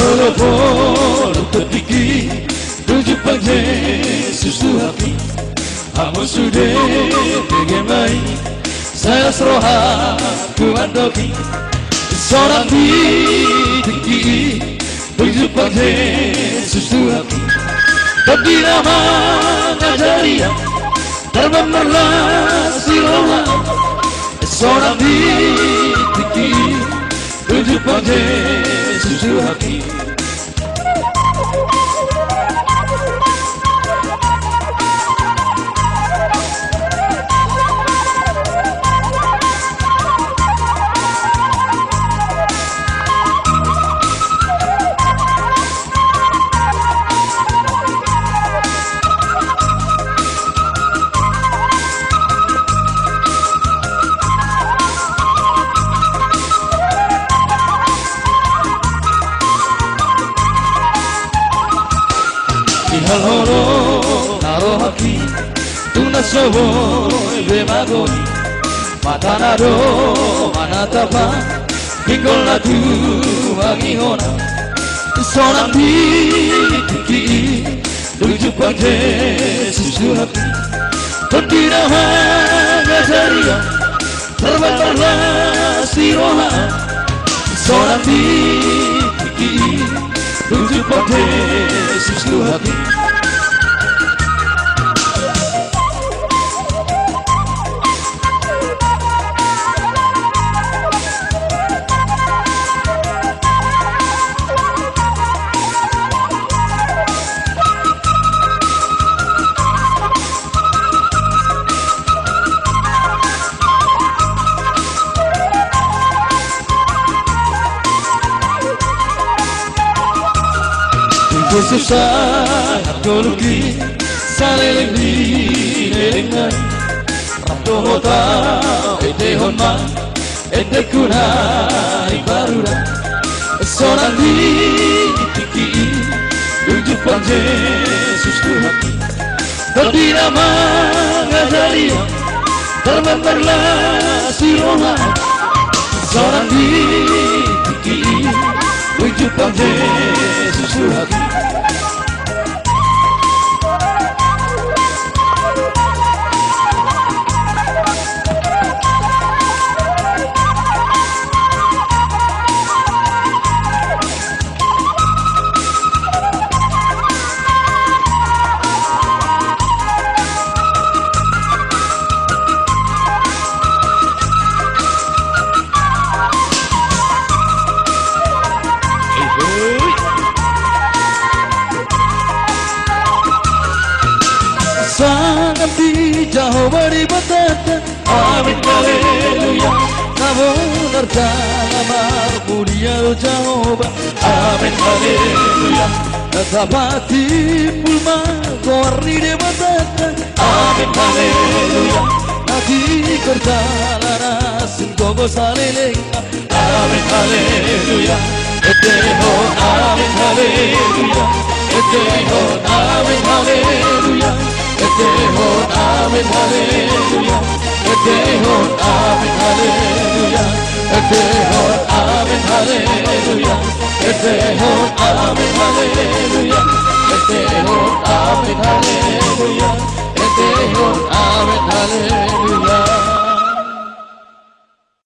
Telepon terpikir Tujuan Yesus hati Kamu sudah bagaimana Saya seroha kuandoki Seorang tinggi Tujuan Yesus hati Tapi nama ngajaria Terbemerlah siroha Seorang tinggi Tujuan Yesus hati Halo naro haki tuna sobo bemagoni mata naro manatapa hingol na tu agi hona seorang tinggi tujuh pada susu hati tidak ngajaria terbakarlah siroha seorang tinggi tujuh pada susu hati Susah aku luki saleleng di lengan Rabdo hota ete honma ete kuna ibarura Seorang tiki tujuh panje sustu hati Tapi nama ngajaria terbentarlah siroha Seorang tiki tujuh panje sustu hati Sangat dijauh beri batata Amin haleluya Namo nardana mulia Jehovah Amin haleluya Natapati pulma korni de batata Amin haleluya Nati kertalana sintogo salelenga Amin haleluya Eteho amin haleluya Eteho amin haleluya Etehon amin haleluya Etehon amin haleluya Etehon amin haleluya Etehon